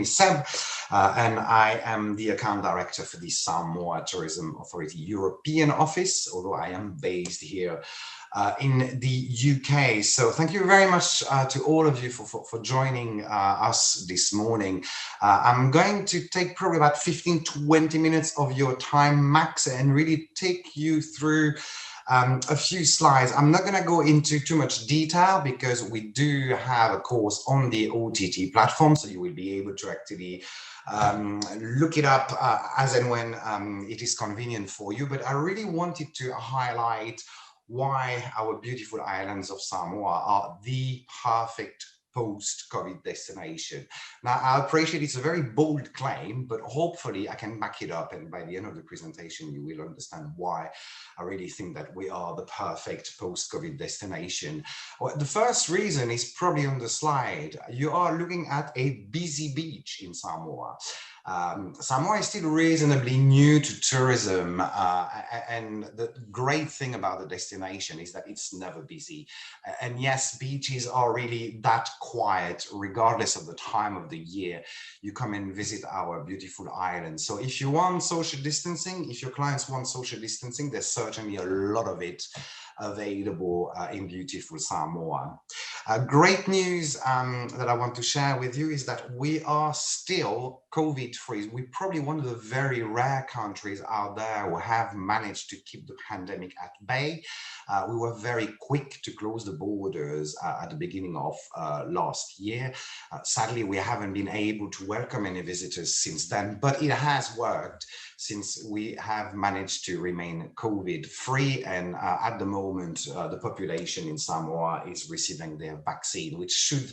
is Seb, and I am the account director for the Samoa Tourism Authority European office, although I am based here in the UK. So thank you very much to all of you for joining us this morning. I'm going to take probably about 15-20 minutes of your time max and really take you through a few slides. I'm not going to go into too much detail because we do have a course on the OTT platform, so you will be able to actually look it up as and when it is convenient for you. But I really wanted to highlight why our beautiful islands of Samoa are the perfect post-COVID destination. Now, I appreciate it's a very bold claim, but hopefully I can back it up. And by the end of the presentation, you will understand why I really think that we are the perfect post-COVID destination. Well, the first reason is probably on the slide. You are looking at a busy beach in Samoa. Samoa is still reasonably new to tourism, and the great thing about the destination is that it's never busy. And yes, beaches are really that quiet, regardless of the time of the year you come and visit our beautiful island. So if you want social distancing, if your clients want social distancing, there's certainly a lot of it available in beautiful Samoa. Great news that I want to share with you is that we are still COVID-free. We're probably one of the very rare countries out there who have managed to keep the pandemic at bay. We were very quick to close the borders at the beginning of last year. Sadly, we haven't been able to welcome any visitors since then, but it has worked since we have managed to remain COVID-free. And at the moment, the population in Samoa is receiving their vaccine, which should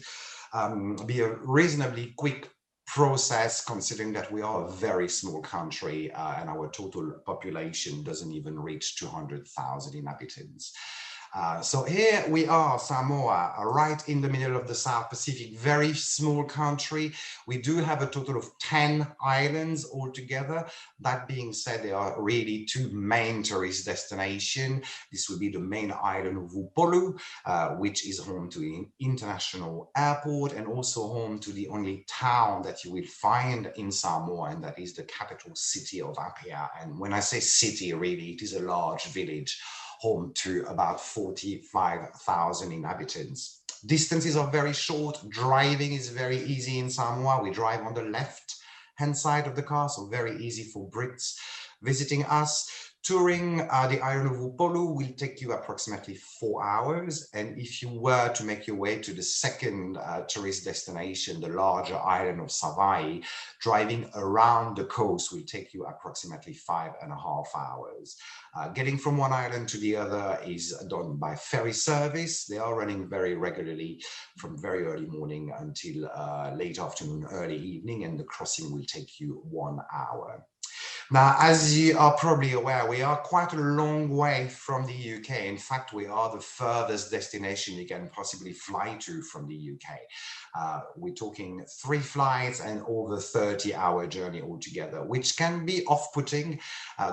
be a reasonably quick process, considering that we are a very small country and our total population doesn't even reach 200,000 inhabitants. So here we are, Samoa, right in the middle of the South Pacific, very small country. We do have a total of 10 islands altogether. That being said, there are really two main tourist destinations. This will be the main island of Upolu, which is home to an international airport and also home to the only town that you will find in Samoa, and that is the capital city of Apia. And when I say city, really, it is a large village, home to about 45,000 inhabitants. Distances are very short. Driving is very easy in Samoa. We drive on the left-hand side of the car, so very easy for Brits visiting us. Touring the island of Upolu will take you approximately 4 hours. And if you were to make your way to the second tourist destination, the larger island of Savaii, driving around the coast will take you approximately 5.5 hours. Getting from one island to the other is done by ferry service. They are running very regularly from very early morning until late afternoon, early evening, and the crossing will take you 1 hour. Now, as you are probably aware, we are quite a long way from the UK. In fact, we are the furthest destination you can possibly fly to from the UK. We're talking 3 flights and over 30-hour journey altogether, which can be off-putting.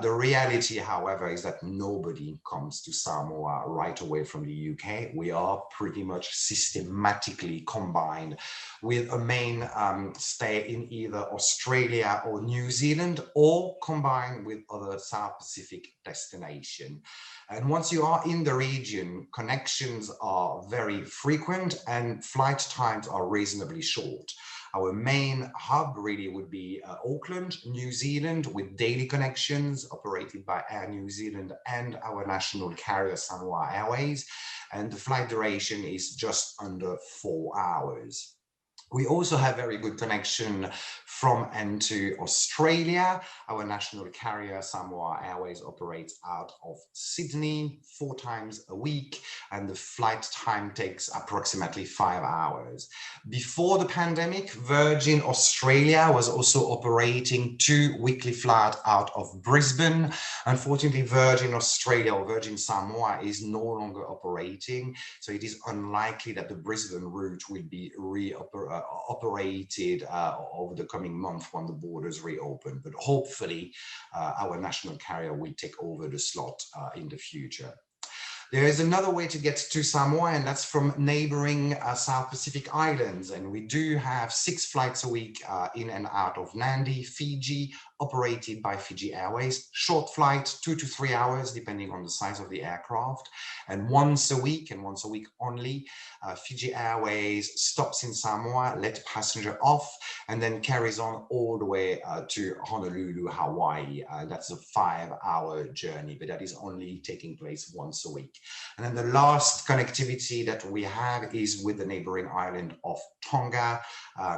The reality, however, is that nobody comes to Samoa right away from the UK. We are pretty much systematically combined with a main stay in either Australia or New Zealand, or combined with other South Pacific destinations. And once you are in the region, connections are very frequent and flight times are reasonably short. Our main hub really would be Auckland, New Zealand, with daily connections operated by Air New Zealand and our national carrier Samoa Airways. And the flight duration is just under 4 hours. We also have very good connection from and to Australia. Our national carrier, Samoa Airways, operates out of Sydney 4 times a week, and the flight time takes approximately 5 hours. Before the pandemic, Virgin Australia was also operating 2 weekly flights out of Brisbane. Unfortunately, Virgin Australia or Virgin Samoa is no longer operating, so it is unlikely that the Brisbane route will be operated over the coming month when the borders reopen, but hopefully our national carrier will take over the slot in the future. There is another way to get to Samoa, and that's from neighboring South Pacific islands. And we do have 6 flights a week in and out of Nandi, Fiji, operated by Fiji Airways. Short flight, 2 to 3 hours, depending on the size of the aircraft. And once a week, and once a week only, Fiji Airways stops in Samoa, let passenger off, and then carries on all the way to Honolulu, Hawaii. That's a 5-hour journey, but that is only taking place once a week. And then the last connectivity that we have is with the neighboring island of Tonga,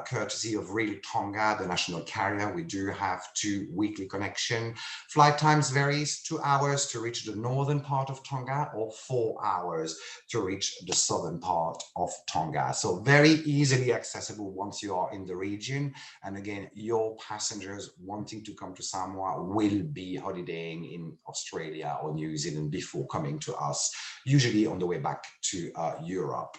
courtesy of Real Tonga, the national carrier. We do have 2 weekly connection. Flight times varies, 2 hours to reach the northern part of Tonga, or 4 hours to reach the southern part of Tonga. So very easily accessible once you are in the region. And again, your passengers wanting to come to Samoa will be holidaying in Australia or New Zealand before coming to us, usually on the way back to Europe.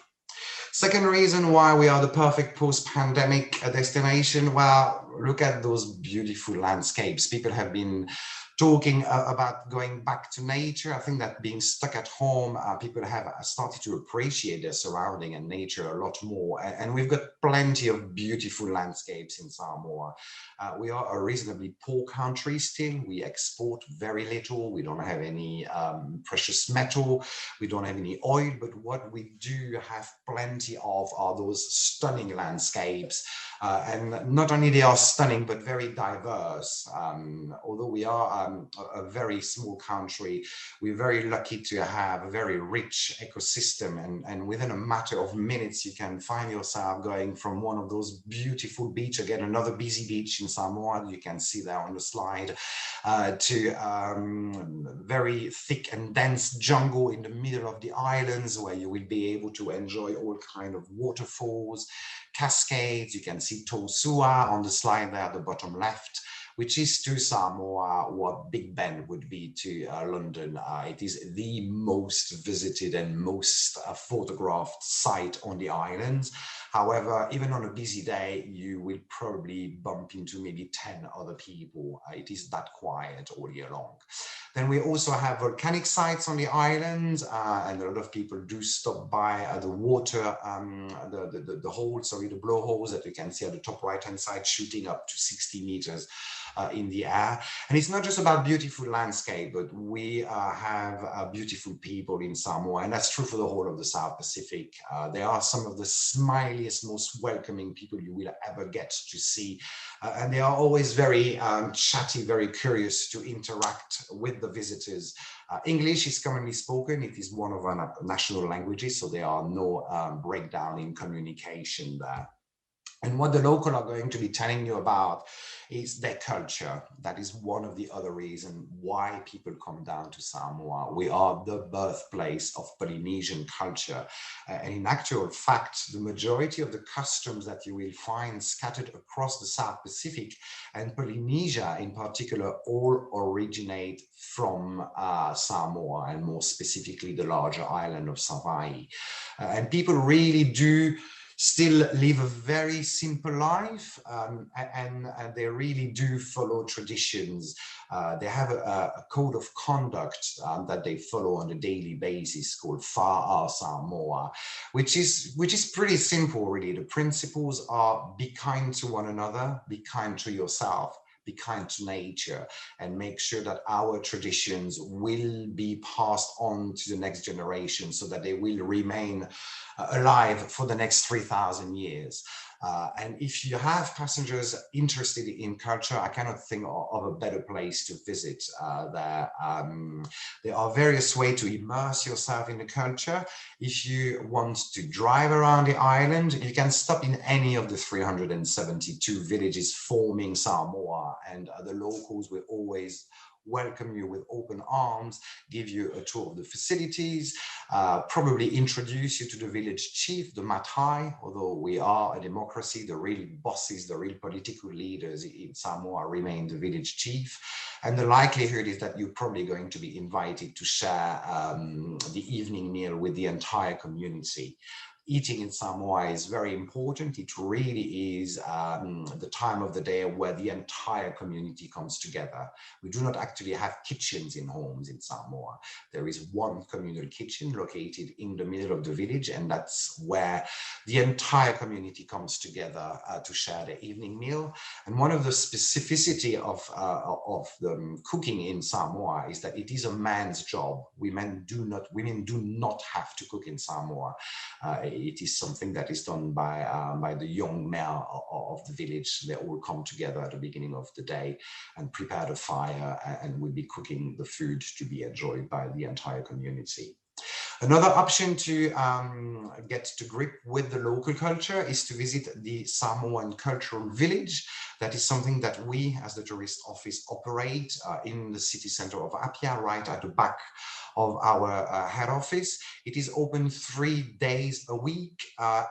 Second reason why we are the perfect post-pandemic destination, well, look at those beautiful landscapes. People have been talking about going back to nature. I think that being stuck at home, people have started to appreciate their surrounding and nature a lot more. And we've got plenty of beautiful landscapes in Samoa. We are a reasonably poor country still. We export very little. We don't have any precious metal. We don't have any oil. But what we do have plenty of are those stunning landscapes. And not only they are stunning, but very diverse. Although we are a very small country, we're very lucky to have a very rich ecosystem. And within a matter of minutes, you can find yourself going from one of those beautiful beaches, again, another busy beach in Samoa, you can see there on the slide, to very thick and dense jungle in the middle of the islands, where you will be able to enjoy all kind of waterfalls, cascades. You can see Tosua on the slide there at the bottom left, which is to Samoa what Big Ben would be to London. It is the most visited and most photographed site on the islands. However, even on a busy day, you will probably bump into maybe 10 other people. It is that quiet all year long. Then we also have volcanic sites on the island, and a lot of people do stop by the water, the holes, sorry, the blowholes that you can see at the top right-hand side, shooting up to 60 meters in the air. And it's not just about beautiful landscape, but we have beautiful people in Samoa, and that's true for the whole of the South Pacific. They are some of the smiliest, most welcoming people you will ever get to see. And they are always very chatty, very curious to interact with the visitors. English is commonly spoken. It is one of our national languages, so there are no breakdown in communication there. And what the local are going to be telling you about is their culture. That is one of the other reasons why people come down to Samoa. We are the birthplace of Polynesian culture. And in actual fact, the majority of the customs that you will find scattered across the South Pacific and Polynesia in particular all originate from Samoa, and more specifically the larger island of Savaii. And people really do still live a very simple life, and they really do follow traditions. They have a code of conduct that they follow on a daily basis called Fa'a Samoa, which is pretty simple, really. The principles are: be kind to one another, be kind to yourself, be kind to nature, and make sure that our traditions will be passed on to the next generation so that they will remain alive for the next 3,000 years. And if you have passengers interested in culture, I cannot think of a better place to visit. There are various ways to immerse yourself in the culture. If you want to drive around the island, you can stop in any of the 372 villages forming Samoa, and the locals will always welcome you with open arms, give you a tour of the facilities, probably introduce you to the village chief, the Matai. Although we are a democracy, the real bosses, the real political leaders in Samoa remain the village chief. And the likelihood is that you're probably going to be invited to share the evening meal with the entire community. eating in Samoa is very important. It really is the time of the day where the entire community comes together. We do not actually have kitchens in homes in Samoa. There is one communal kitchen located in the middle of the village, and that's where the entire community comes together to share their evening meal. And one of the specificity of the cooking in Samoa is that it is a man's job. Women do not have to cook in Samoa. It is something that is done by the young male of the village. They all come together at the beginning of the day and prepare the fire, and will be cooking the food to be enjoyed by the entire community. Another option to get to grip with the local culture is to visit the Samoan Cultural Village. That is something that we, as the tourist office, operate in the city center of Apia, right at the back of our head office. It is open 3 days a week,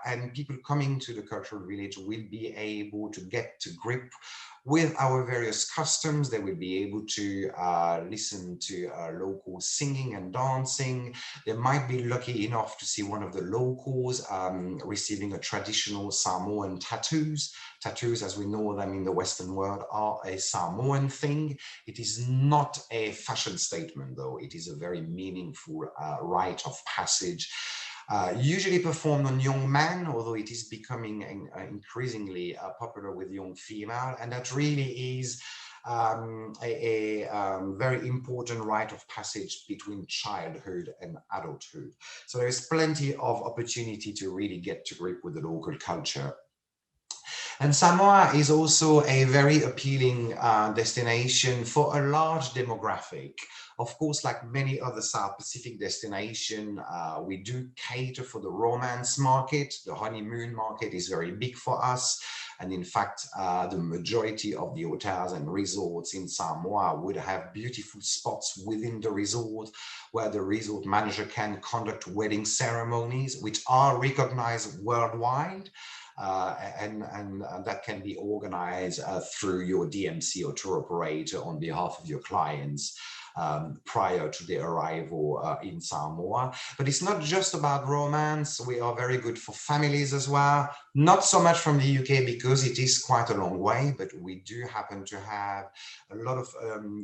and people coming to the cultural village will be able to get to grip with our various customs. They will be able to listen to locals singing and dancing. They might be lucky enough to see one of the locals receiving a traditional Samoan tattoos. Tattoos, as we know them in the Western world, are a Samoan thing. It is not a fashion statement, though. It is a very meaningful rite of passage. Usually performed on young men, although it is becoming increasingly popular with young female, and that really is a very important rite of passage between childhood and adulthood. So there is plenty of opportunity to really get to grip with the local culture. And Samoa is also a very appealing destination for a large demographic. Of course, like many other South Pacific destinations, we do cater for the romance market. The honeymoon market is very big for us. And in fact, the majority of the hotels and resorts in Samoa would have beautiful spots within the resort where the resort manager can conduct wedding ceremonies, which are recognized worldwide. And that can be organized through your DMC or tour operator on behalf of your clients prior to their arrival in Samoa. But it's not just about romance. We are very good for families as well. Not so much from the UK because it is quite a long way, but we do happen to have a lot of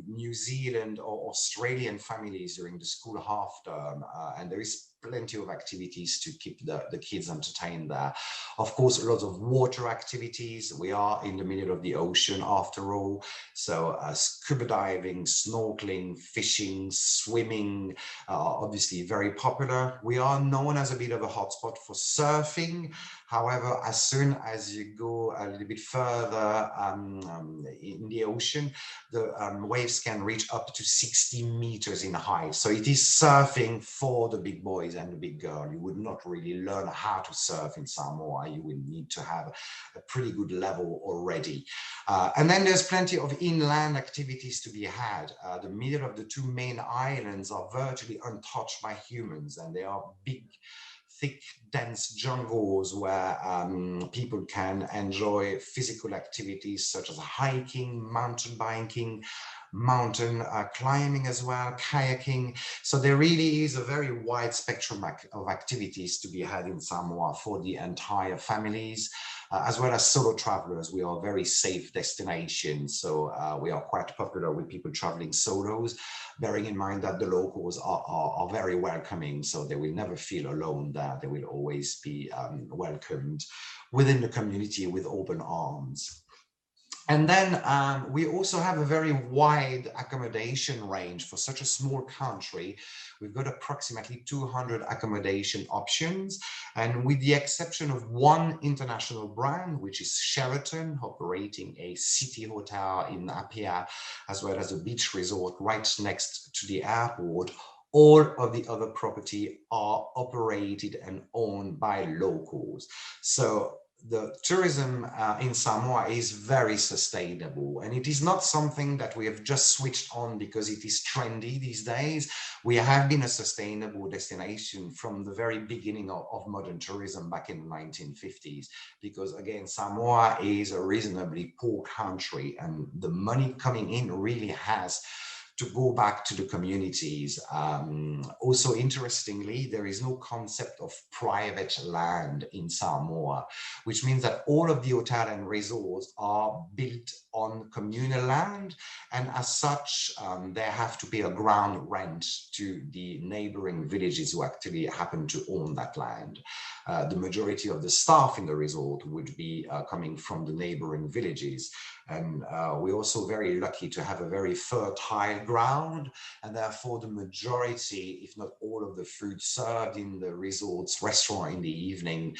New Zealand or Australian families during the school half term, and there is plenty of activities to keep the kids entertained there. Of course, a lot of water activities. We are in the middle of the ocean after all. So scuba diving, snorkeling, fishing, swimming are obviously very popular. We are known as a bit of a hotspot for surfing. However, as soon as you go a little bit further in the ocean, the waves can reach up to 60 meters in height. So it is surfing for the big boys and the big girl. You would not really learn how to surf in Samoa. You will need to have a pretty good level already. And then there's plenty of inland activities to be had. The middle of the two main islands are virtually untouched by humans, and they are big, thick, dense jungles where people can enjoy physical activities such as hiking, mountain biking, mountain climbing as well, kayaking. So there really is a very wide spectrum of activities to be had in Samoa for the entire families, as well as solo travelers. We are a very safe destination, so we are quite popular with people traveling solos, bearing in mind that the locals are very welcoming, so they will never feel alone there. They will always be welcomed within the community with open arms. And then we also have a very wide accommodation range for such a small country. We've got approximately 200 accommodation options. And with the exception of one international brand, which is Sheraton, operating a city hotel in Apia, as well as a beach resort right next to the airport, all of the other property are operated and owned by locals. So the tourism in Samoa is very sustainable, and it is not something that we have just switched on because it is trendy these days. We have been a sustainable destination from the very beginning of modern tourism back in the 1950s, because again, Samoa is a reasonably poor country, and the money coming in really has to go back to the communities. Also, interestingly, there is no concept of private land in Samoa, which means that all of the hotels and resorts are built on communal land, and as such, they have to pay a ground rent to the neighboring villages who actually happen to own that land. The majority of the staff in the resort would be coming from the neighboring villages. And we're also very lucky to have a very fertile ground, and therefore the majority, if not all, of the food served in the resort's restaurant in the evening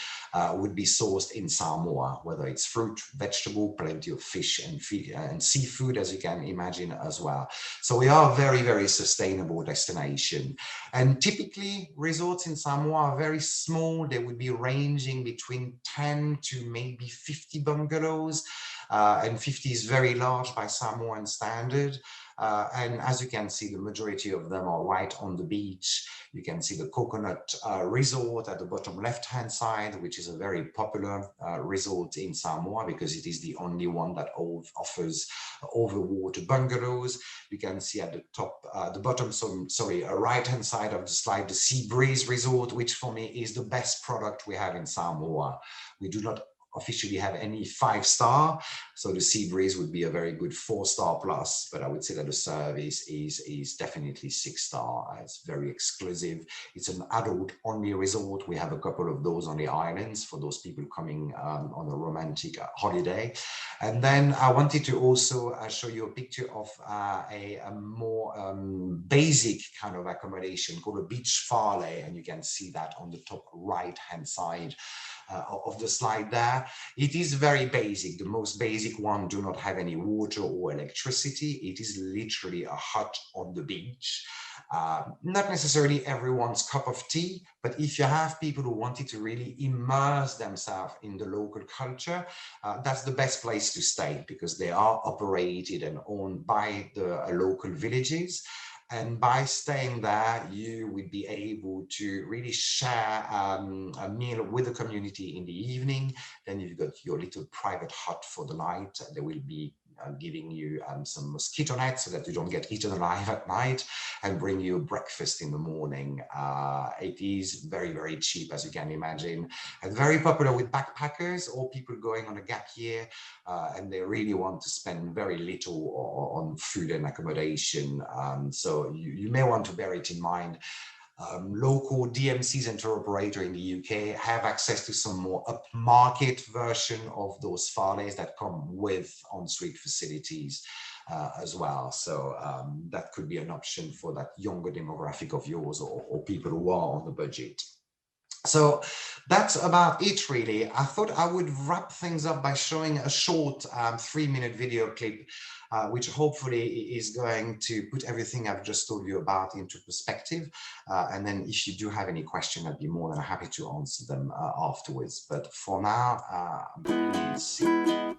would be sourced in Samoa, whether it's fruit, vegetable, plenty of fish and seafood, as you can imagine as well. So we are a very, very sustainable destination. And typically resorts in Samoa are very small. They would be ranging between 10 to maybe 50 bungalows. And 50 is very large by Samoan standard. And as you can see, the majority of them are right on the beach. You can see the Coconut Resort at the bottom left-hand side, which is a very popular resort in Samoa because it is the only one that offers overwater bungalows. You can see at the top, the bottom, right-hand side of the slide, the Sea Breeze Resort, which for me is the best product we have in Samoa. We do not officially have any 5-star, so the Sea Breeze would be a very good 4-star plus, but I would say that the service is definitely 6-star. It's very exclusive. It's an adult only resort. We have a couple of those on the islands for those people coming on a romantic holiday. And then I wanted to also show you a picture of a more basic kind of accommodation called a beach farley, and you can see that on the top right hand side of the slide there. It is very basic. The most basic one do not have any water or electricity. It is literally a hut on the beach. Not necessarily everyone's cup of tea, but if you have people who wanted to really immerse themselves in the local culture, that's the best place to stay because they are operated and owned by the local villages. And by staying there, you would be able to really share a meal with the community in the evening. Then you've got your little private hut for the night. There will be giving you some mosquito nets so that you don't get eaten alive at night, and bring you breakfast in the morning. It is very, very cheap, as you can imagine, and very popular with backpackers or people going on a gap year, and they really want to spend very little on food and accommodation. So you may want to bear it in mind. Local DMCs and tour operator in the UK have access to some more upmarket version of those farleys that come with ensuite facilities as well. So that could be an option for that younger demographic of yours or people who are on the budget. So that's about it, really. I thought I would wrap things up by showing a short 3-minute video clip, which hopefully is going to put everything I've just told you about into perspective. And then if you do have any question, I'd be more than happy to answer them afterwards. But for now, let's see.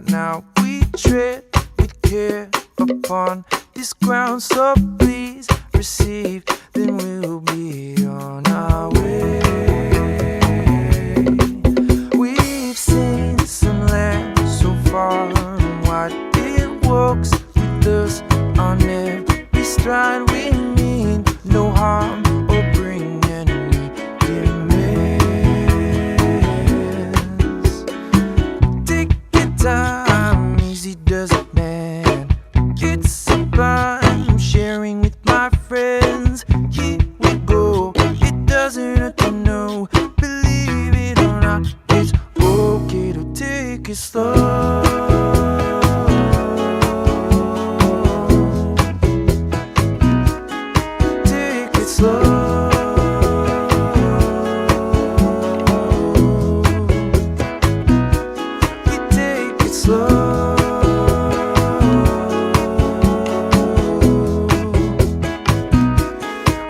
right now we tread with care upon this ground, so please receive, then we'll be on our way. We've seen some land so far and wide, it walks with us on every stride. We mean no harm or bring any demands. Take your time, easy does it, man. It's sublime, sharing with my friends. Here we go, it doesn't hurt to know. Believe it or not, it's okay to take it slow. Take it slow. We take it slow.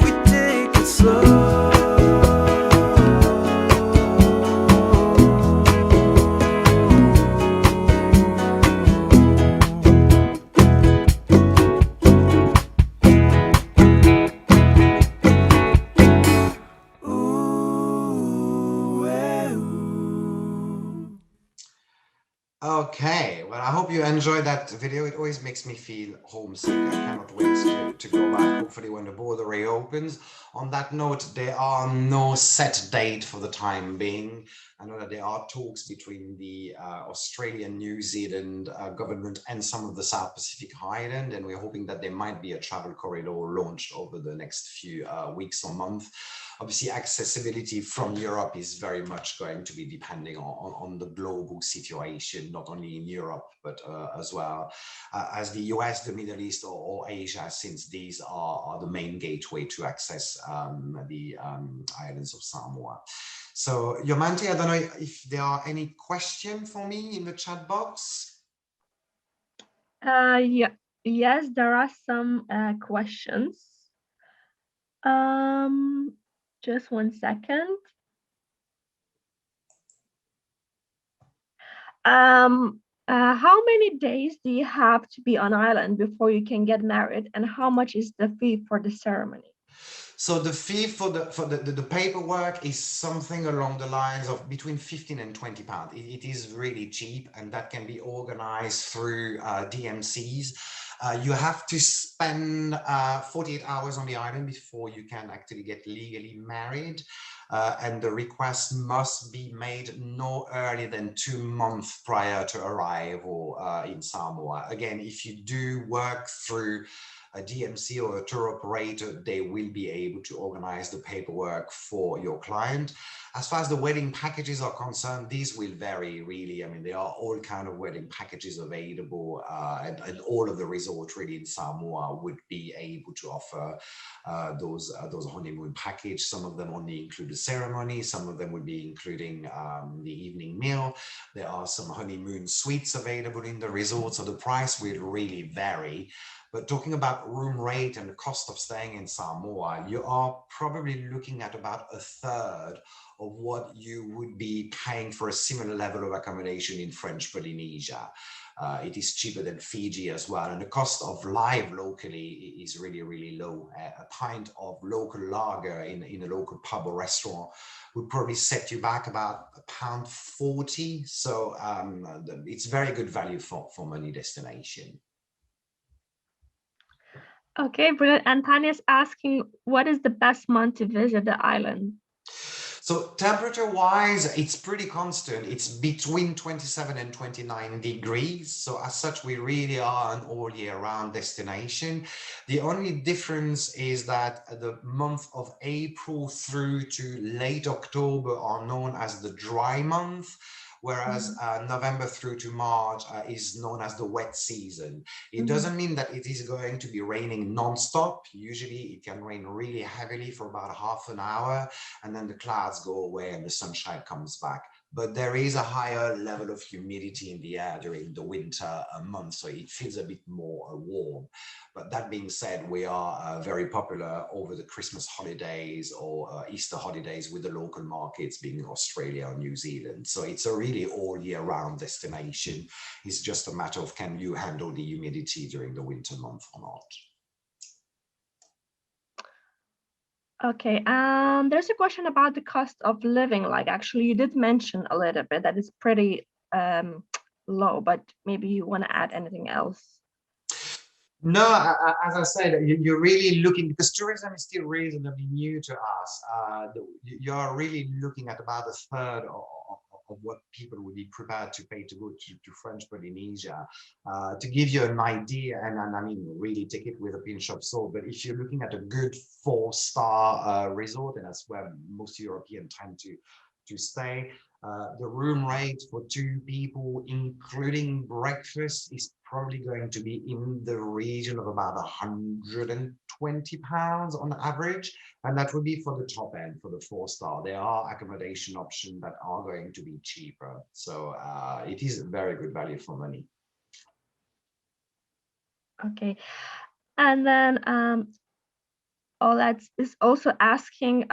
We take it slow. Ooh, eh, ooh. Okay, well, I hope you enjoyed that video. It always makes me feel homesick. I cannot wait to go back, hopefully when the border reopens. On that note, there are no set date for the time being. I know that there are talks between the Australian, New Zealand government and some of the South Pacific Island, and we're hoping that there might be a travel corridor launched over the next few weeks or months. Obviously, accessibility from Europe is very much going to be depending on the global situation, not only in Europe, but as well as the US, the Middle East, or Asia, since these are the main gateway to access the islands of Samoa. So, Yomanti, I don't know if there are any questions for me in the chat box. Yeah, yes, there are some questions. Um, just one second. How many days do you have to be on island before you can get married, and how much is the fee for the ceremony? So the fee for the paperwork is something along the lines of between 15 and 20 pounds. It is really cheap, and that can be organized through DMCs. You have to spend 48 hours on the island before you can actually get legally married. And the request must be made no earlier than 2 months prior to arrival in Samoa. Again, if you do work through a DMC or a tour operator, they will be able to organize the paperwork for your client. As far as the wedding packages are concerned, these will vary really. I mean, there are all kind of wedding packages available, and all of the resorts really in Samoa would be able to offer those honeymoon package. Some of them only include the ceremony. Some of them would be including the evening meal. There are some honeymoon suites available in the resort, so the price will really vary. But talking about room rate and the cost of staying in Samoa, you are probably looking at about a third of what you would be paying for a similar level of accommodation in French Polynesia. It is cheaper than Fiji as well. And the cost of life locally is really, really low. A pint of local lager in a local pub or restaurant would probably set you back about £1.40. So it's very good value for money destination. Okay, brilliant. And Tanya's asking, what is the best month to visit the island? So temperature wise, it's pretty constant. It's between 27 and 29 degrees. So as such, we really are an all year round destination. The only difference is that the month of April through to late October are known as the dry month, whereas November through to March is known as the wet season. It doesn't mean that it is going to be raining non-stop. Usually it can rain really heavily for about half an hour, and then the clouds go away and the sunshine comes back. but there is a higher level of humidity in the air during the winter months, so it feels a bit more warm. But that being said, we are very popular over the Christmas holidays or Easter holidays with the local markets being Australia or New Zealand. So it's a really all year round destination. It's just a matter of can you handle the humidity during the winter month or not. Okay, there's a question about the cost of living. Like, actually, you did mention a little bit that it's pretty low, but maybe you want to add anything else? No, as I said, you're really looking, because tourism is still reasonably new to us. You're really looking at about a third of what people would be prepared to pay to go to French Polynesia. To give you an idea, and I mean, really take it with a pinch of salt, but if you're looking at a good 4-star resort, and that's where most Europeans tend to stay, the room rate for 2 people, including breakfast, is probably going to be in the region of about £120 on average. And that would be for the top end, for the 4-star. There are accommodation options that are going to be cheaper. So it is a very good value for money. Okay, and then Olet is also asking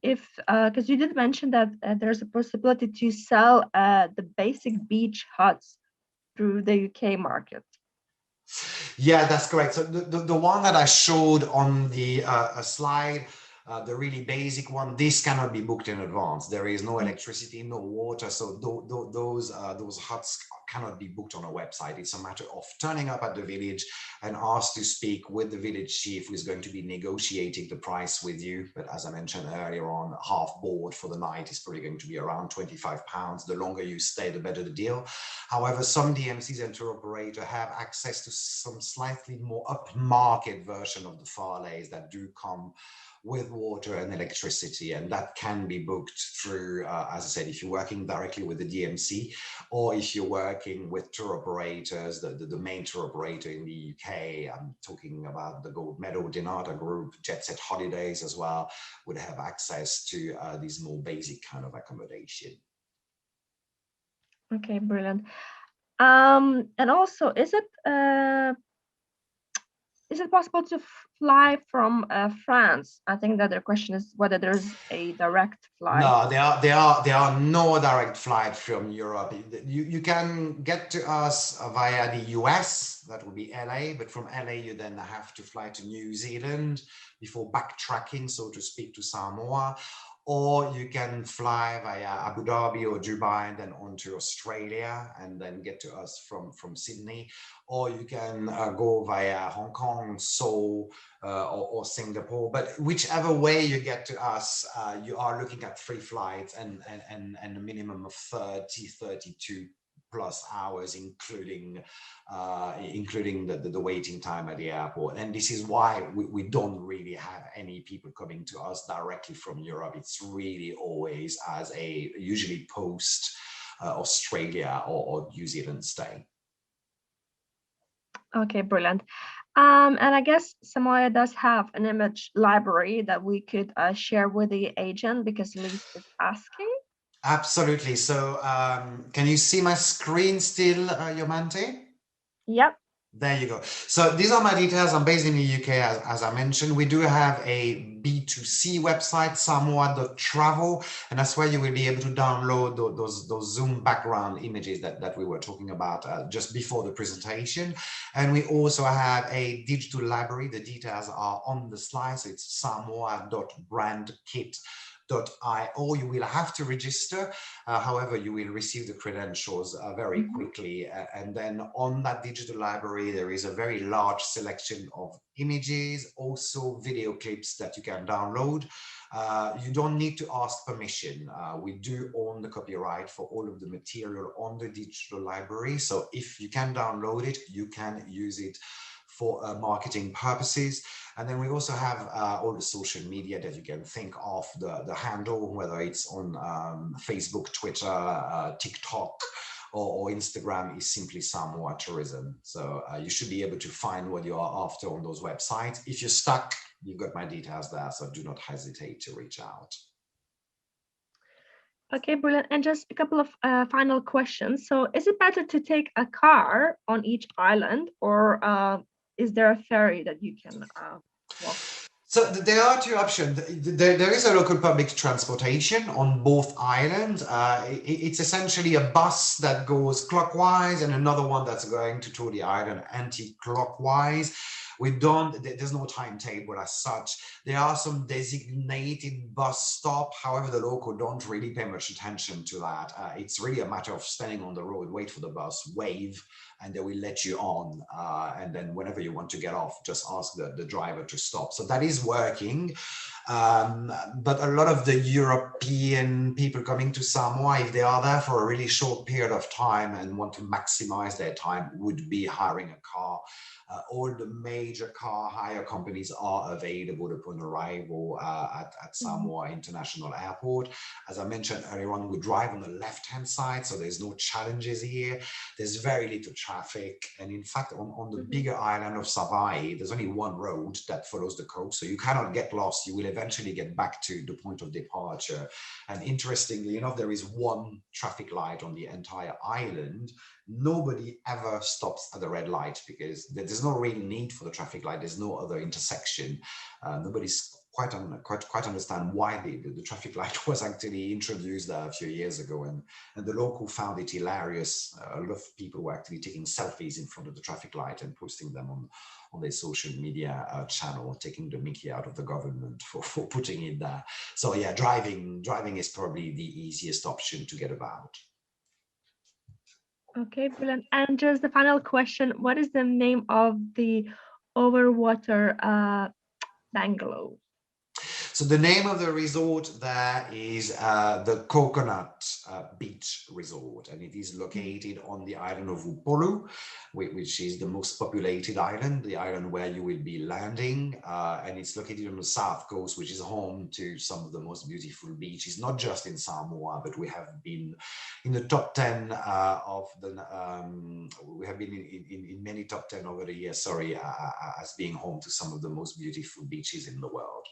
if, because you did mention that there's a possibility to sell the basic beach huts through the UK market. Yeah, that's correct. So the one that I showed on the slide, the really basic one, this cannot be booked in advance. There is no electricity, no water, so those huts cannot be booked on a website. It's a matter of turning up at the village and ask to speak with the village chief, who is going to be negotiating the price with you. But as I mentioned earlier on, half board for the night is probably going to be around £25. The longer you stay, the better the deal. However, some DMCs and tour operators have access to some slightly more upmarket version of the farleys that do come with water and electricity, and that can be booked through, as I said, if you're working directly with the DMC, or if you're working with tour operators, the main tour operator in the UK, I'm talking about the Gold Medal Dinata Group, Jet Set Holidays as well, would have access to these more basic kind of accommodation. Okay, brilliant. And also, is it possible to fly from France? I think that the question is whether there's a direct flight. No, there are no direct flight from Europe. You can get to us via the US, that would be LA, but from LA you then have to fly to New Zealand before backtracking, so to speak, to Samoa. Or you can fly via Abu Dhabi or Dubai and then on to Australia and then get to us from Sydney. Or you can go via Hong Kong, Seoul, or Singapore. But whichever way you get to us, you are looking at 3 flights and a minimum of 32 plus hours, including the waiting time at the airport. And this is why we don't really have any people coming to us directly from Europe. It's really always as a usually post Australia or New Zealand stay. Okay, brilliant. And I guess Samoa does have an image library that we could share with the agent, because Lise is asking. Absolutely. So can you see my screen still, Yomante? Yep. There you go. So these are my details. I'm based in the UK, as I mentioned. We do have a B2C website, samoa.travel, and that's where you will be able to download those Zoom background images that we were talking about just before the presentation. And we also have a digital library. The details are on the slide. So it's samoa.brandkit.io. You will have to register. However, you will receive the credentials very quickly. And then on that digital library, there is a very large selection of images, also video clips that you can download. You don't need to ask permission. We do own the copyright for all of the material on the digital library. So if you can download it, you can use it for marketing purposes. And then we also have all the social media that you can think of, the handle, whether it's on Facebook, Twitter, TikTok, or Instagram, is simply Samoa Tourism. So you should be able to find what you are after on those websites. If you're stuck, you've got my details there, so do not hesitate to reach out. Okay, brilliant. And just a couple of final questions. So, is it better to take a car on each island, or is there a ferry that you can walk? So there are two options. There is a local public transportation on both islands. It's essentially a bus that goes clockwise and another one that's going to tour the island anti-clockwise. There's no timetable as such. There are some designated bus stop. However, the local don't really pay much attention to that. It's really a matter of standing on the road, wait for the bus, wave, and they will let you on. And then whenever you want to get off, just ask the driver to stop. So that is working. But a lot of the European people coming to Samoa, if they are there for a really short period of time and want to maximize their time, would be hiring a car. All the major car hire companies are available upon arrival at Samoa International Airport. As I mentioned earlier on, we drive on the left-hand side, so there's no challenges here. There's very little traffic. And in fact, on the bigger island of Savaii, there's only one road that follows the coast, so you cannot get lost. You will eventually get back to the point of departure. And interestingly enough, there is one traffic light on the entire island. Nobody ever stops at the red light because there's no real need for the traffic light. There's no other intersection. Nobody's quite understand why the traffic light was actually introduced a few years ago, and the local found it hilarious. A lot of people were actually taking selfies in front of the traffic light and posting them on their social media channel, taking the mickey out of the government for putting it there. So yeah, driving is probably the easiest option to get about. Okay, brilliant. And just the final question, what is the name of the overwater bungalow? So the name of the resort there is the Coconut Beach Resort, and it is located on the island of Upolu, which is the most populated island, the island where you will be landing, and it's located on the south coast, which is home to some of the most beautiful beaches, not just in Samoa, but we have been in the top 10 of the, we have been in many top 10 over the years, as being home to some of the most beautiful beaches in the world.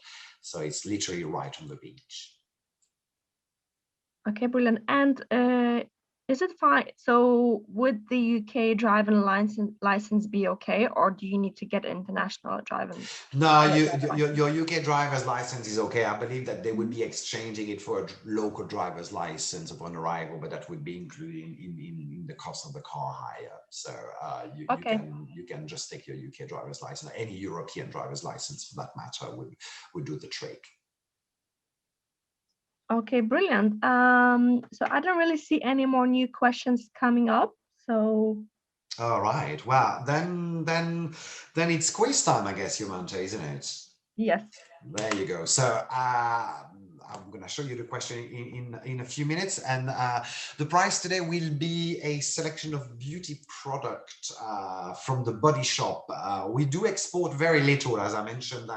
So it's literally right on the beach. Okay, brilliant. And is it fine? So would the UK driving license be okay, or do you need to get an international driving? No, your UK driver's license is okay. I believe that they would be exchanging it for a local driver's license upon arrival, but that would be included in the cost of the car hire. So you can just take your UK driver's license. Any European driver's license, for that matter, would do the trick. Okay, brilliant. So I don't really see any more new questions coming up. So. All right. Well, then it's quiz time, I guess, Yumante, isn't it? Yes. There you go. So I'm going to show you the question in a few minutes, and the prize today will be a selection of beauty product from the Body Shop. We do export very little, as I mentioned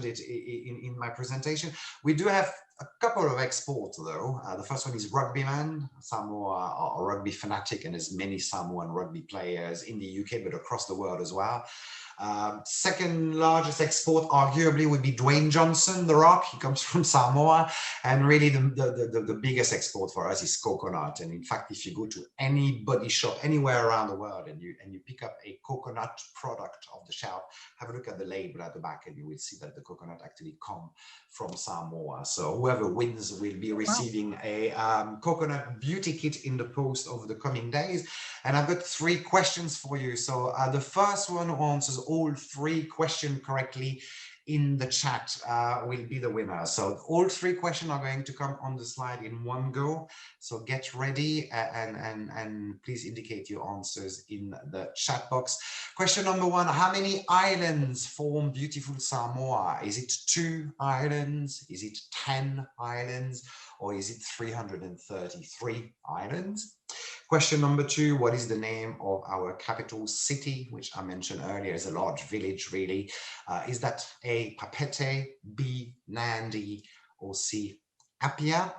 it in my presentation. We do have a couple of exports though. The first one is Rugbyman. Samoa are a rugby fanatic, and there's many Samoan rugby players in the UK, but across the world as well. Second largest export arguably would be Dwayne Johnson, The Rock. He comes from Samoa, and really the biggest export for us is coconut. And in fact, if you go to any body shop anywhere around the world and you pick up a coconut product off the shelf, have a look at the label at the back, and you will see that the coconut actually come from Samoa. So whoever wins will be receiving a coconut beauty kit in the post over the coming days. And I've got 3 questions for you. So the first one who answers all 3 questions correctly in the chat will be the winner. So all 3 questions are going to come on the slide in one go. So get ready and please indicate your answers in the chat box. Question number 1, how many islands form beautiful Samoa? Is it 2 islands? Is it 10 islands? Or is it 333 islands? Question number 2, what is the name of our capital city, which I mentioned earlier is a large village, really? Is that A, Papete, B, Nandi, or C, Apia?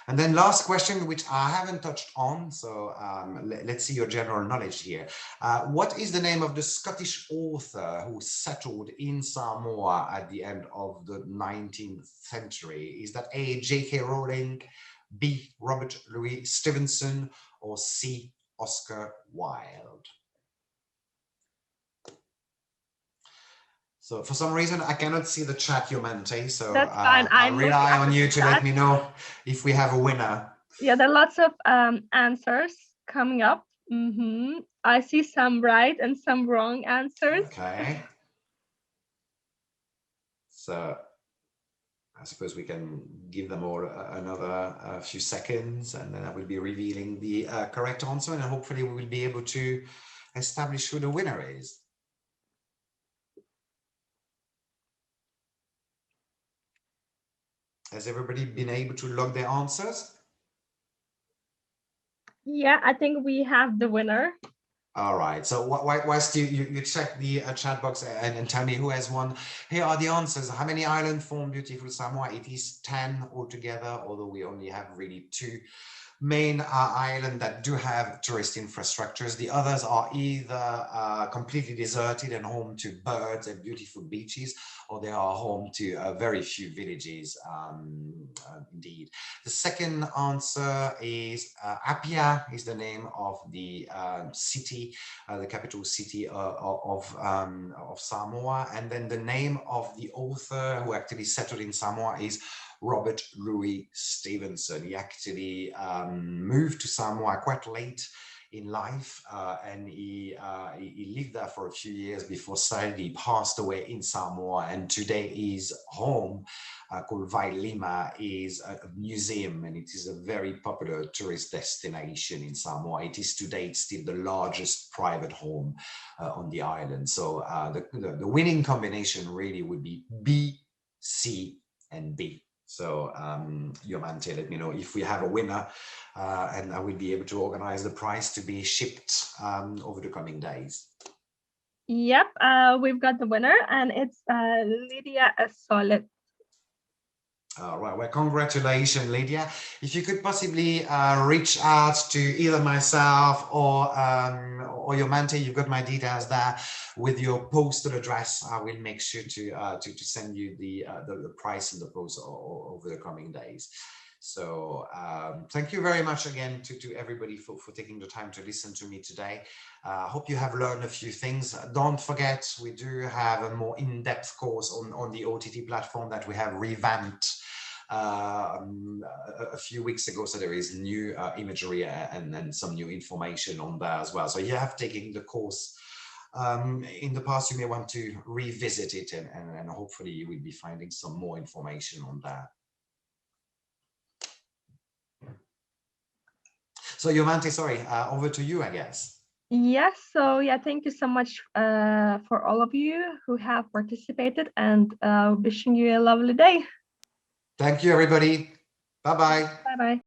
And then last question, which I haven't touched on, so let's see your general knowledge here. What is the name of the Scottish author who settled in Samoa at the end of the 19th century? Is that A, J.K. Rowling, B. Robert Louis Stevenson, or C. Oscar Wilde? So for some reason, I cannot see the chat, Yomante, so That's fine. I I'm looking rely at on the you to chat. let me know if we have a winner. Yeah, there are lots of answers coming up. I see some right and some wrong answers. Okay. So I suppose we can give them all another few seconds, and then I will be revealing the correct answer, and hopefully we will be able to establish who the winner is. Has everybody been able to log their answers? Yeah, I think we have the winner. All right. So whilst you check the chat box and tell me who has won, here are the answers. How many islands form Beautiful Samoa? It is 10 altogether, although we only have really 2 main islands that do have tourist infrastructures. The others are either completely deserted and home to birds and beautiful beaches, or they are home to very few villages, indeed. The second answer is Apia is the name of the city, the capital city of Samoa. And then the name of the author who actually settled in Samoa is Robert Louis Stevenson. He actually moved to Samoa quite late in life, and he lived there for a few years before sadly he passed away in Samoa. And today his home, called Vailima, is a museum, and it is a very popular tourist destination in Samoa. It is to date still the largest private home on the island. So the winning combination really would be B, C, and B. So Yomante, let me know if we have a winner, and I will be able to organize the prize to be shipped over the coming days. Yep, we've got the winner, and it's Lydia Solet. All right, well, congratulations, Lydia. If you could possibly reach out to either myself or Yomante, you've got my details there with your postal address. I will make sure to send you the price and the post over the coming days. So thank you very much again to everybody for taking the time to listen to me today. I hope you have learned a few things. Don't forget, we do have a more in-depth course on the OTT platform that we have revamped a few weeks ago. So there is new imagery and some new information on there as well. So you have taken the course in the past, you may want to revisit it, and hopefully you will be finding some more information on that. So Yomante, sorry, over to you, I guess. Yes, so yeah, thank you so much for all of you who have participated, and wishing you a lovely day. Thank you, everybody. Bye-bye. Bye-bye.